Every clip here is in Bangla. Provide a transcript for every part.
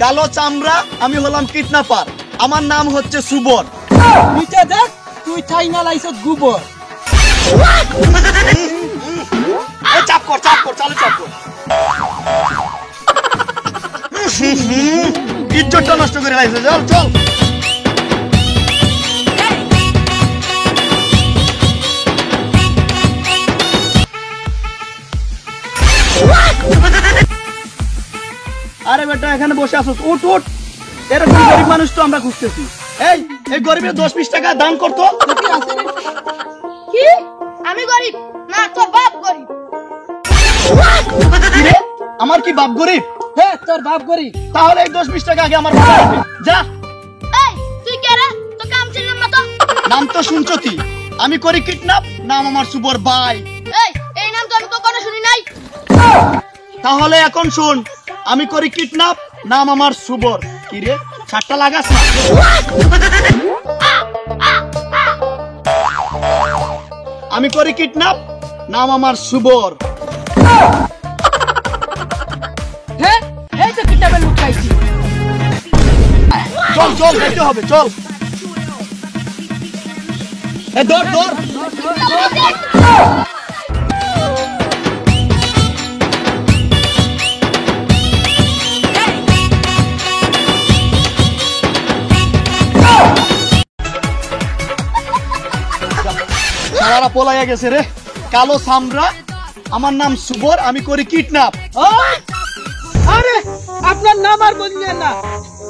কালো চামড়া, আমি হলাম কিডন্যাপার, আমার নাম হচ্ছে সুবর। নিচে দেখ তুই চাইনা লাইছত গোবর। চাপ কর চালু চাপ কর। ইজ্জতটা নষ্ট করে লাইছে, চল চল। আরে বেটা এখানে বসে আসো, উঠ উঠ। এরকম গরিব মানুষ তো আমরা খুঁজতেছি। এই গরিবের 10-20 টাকা দান করতো। কি আমি গরিব না, তোর বাপ গরিব। আমার কি বাপ গরিব? হ্যাঁ তোর বাপ গরিব। তাহলে এই 10-20 টাকা আগে আমার বাবা দেবে। যা। এই তুই কে রে? তো কাম ছিলেন না তো? নাম তো শুনছো কি? আমি করি কিডন্যাপ, নাম আমার সুবর ভাই। এই নাম তো আমি তো কোনো শুনি নাই। তাহলে এখন শুন, আমি করি কিডন্যাপ, নাম আমার সুবর। কি রে ছাটটা লাগাস না? আমি করি কিডন্যাপ, নাম আমার সুবর। হ্যাঁ এই তো কিতাবে লুকাইছি। চল চল যাইতে হবে, চল। দৌড় দৌড়। সারা পলাইয়া গেছে রে। কালো চামড়া, আমার নাম সুবর, আমি করি কিডন্যাপ। আরে আপনার নাম আর বললেন না,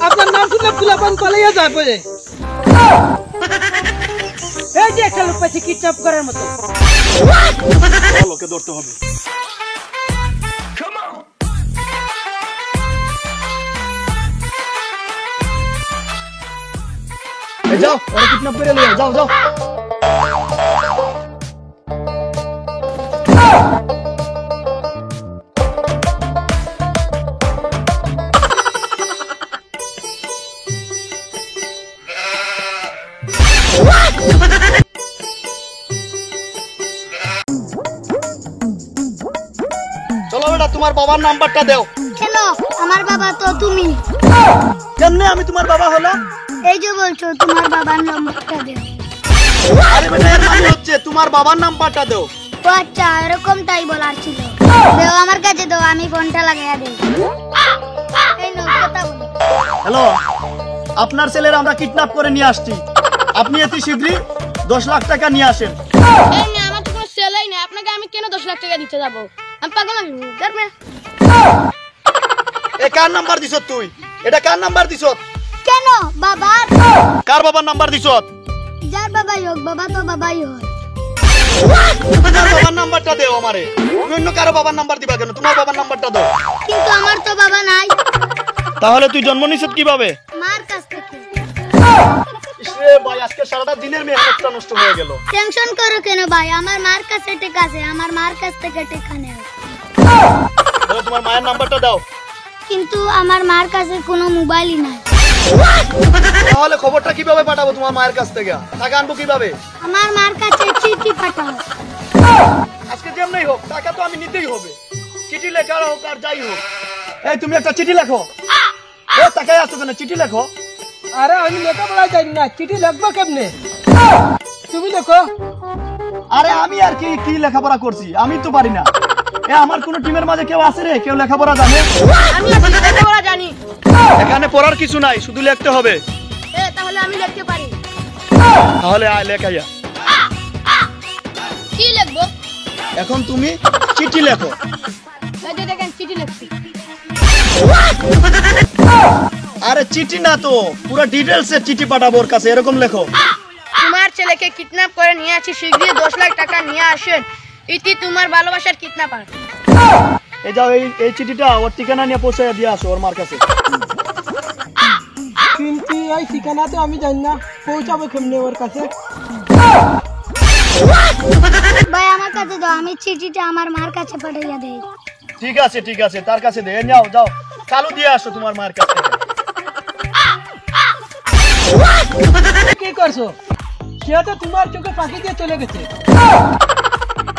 আপনার নাম শুনে ফুলাপান পালাইয়া যায় বলে। এই যে একটা লোক পাইছে কিডন্যাপ করার মতো। ওকে ধরতে হবে। যাও ওরা কিডন্যাপ করে নিয়ে যাও যাও। চলো বেটা তোমার বাবার নাম্বারটা দাও। কেন? আমার বাবা তো তুমি। কেমনে আমি তোমার বাবা হলাম? এই যে বলছো তোমার বাবার নাম্বারটা দে। আরে বেটা এর মানে হচ্ছে তোমার বাবার নাম্বারটা দাও। ও আচ্ছা এরকমটাই বলার ছিল। দেও আমার কাছে দাও, আমি ফোনটা লাগাইয়া দেই। এই নাও কথা বলো। হ্যালো, আপনার ছেলের আমরা কিডন্যাপ করে নিয়ে আসছি। আপনি অতি শীঘ্রই 10 লাখ টাকা নিয়ে আসেন। এই না, আমার তো কোনো সেলাই নাই, আপনাকে আমি কেন 10 লাখ টাকা দিতে যাব? আমি পাগল আমি করবে। এ কার নাম্বার দিছ তুই? এটা কার নাম্বার দিছ? কেন বাবার? কার বাবার নাম্বার দিছ? যার বাবাই হোক, বাবা তো বাবাই হয়। তোমার বাবার নাম্বারটা দাও আমারে। তুমি অন্য কারো বাবার নাম্বার দিবা কেন? তোমার বাবার নাম্বারটা দাও। কিন্তু আমার তো বাবা নাই। তাহলে তুই জন্ম নিছিস কিভাবে? মার কাছ থেকে। ইসরে ভাই আজকে সারাটা দিনের মেহনতটা নষ্ট হয়ে গেল। টেনশন করো কেন ভাই? আমার মার কাছে টাকা আছে, আমার মার কাছ থেকে টাকা নেও। তাহলে তোমার মায়ের নাম্বারটা দাও। কিন্তু আমার মার কাছে কোনো মোবাইলই নাই। তাহলে খবরটা কিভাবে পাঠাবো তোমার মায়ের কাছ থেকে? টাকা আনবো কিভাবে? আমার মার কাছে চিঠি পাঠাও। আজকে যেমনই হোক টাকা তো আমি নিতেই হবে। চিঠি লেখা হোক আর যাই হোক। এই তুমি একটা চিঠি লেখো। এ টাকায় আছো কেন? চিঠি লেখো। আরে আমি লেখাপড়া জানি না, চিঠি লিখবো কেমনে? তুমি লেখো। আরে আমি আর কি লেখাপড়া করছি? আমি তো পারি না। আমার কোন টিমের মাঝে কেউ আছে রে? কেউ লেখাপড়া জানে? আমি লেখাপড়া জানি। এখানে পড়ার কিছু নাই, শুধু লিখতে হবে। তাহলে আমি লিখতে পারি। তাহলে আয় লেখাইয়া। কি লিখবো? এখন তুমি চিঠি লেখো। এই যে দেখেন চিঠি লিখছি। আরে চিঠি না তো, পুরো ডিটেইলস এর চিঠি পাঠাবো ওর কাছে, এরকম লেখো। তোমার ছেলেকে কিডন্যাপ করে নিয়ে আসি, শীঘ্রই 10 লাখ টাকা নিয়ে আসেন। ইতি তোমার ভালোবাসার কিডন্যাপার। এই যাও এই চিঠিটা ওর ঠিকানা নিয়ে পৌঁছে দিয়ে আসো ওর মার কাছে। কিন্তু এই ঠিকানা তো আমি জানি না, পৌঁছাবো কেমনে ওর কাছে? ভাই আমার কাছে দাও, আমি চিঠিটা আমার মার কাছে পাঠিয়ে দেই। ঠিক আছে তার কাছে দে। যাও যাও চালু দিয়ে আসো তোমার মার কাছে। কি করছো? সে তো তোমার চোখে ফাঁকি দিয়ে চলে গেছে।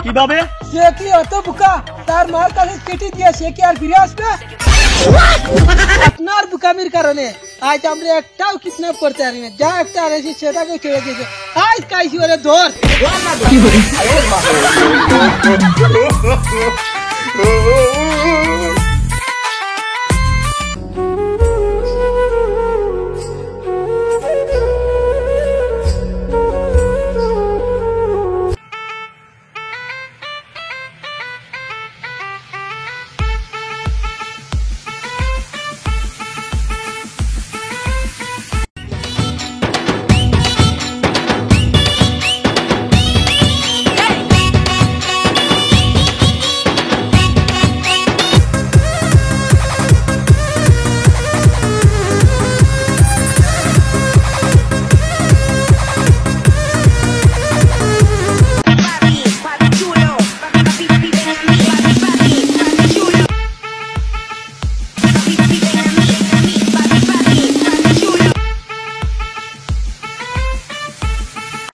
কিভাবে? সে কি অত বোকা? তার মার কাছে চিঠি দিয়ে সে কি আর ফিরে আসবে? আপনার বুকামির কারণে আজ আমরা একটাও কিডন্যাপ করতে পারি না, যা একটা আরেছি সেটাকে ছেড়ে দিয়েছে। আজ কাইছি ওরে ধর। Oh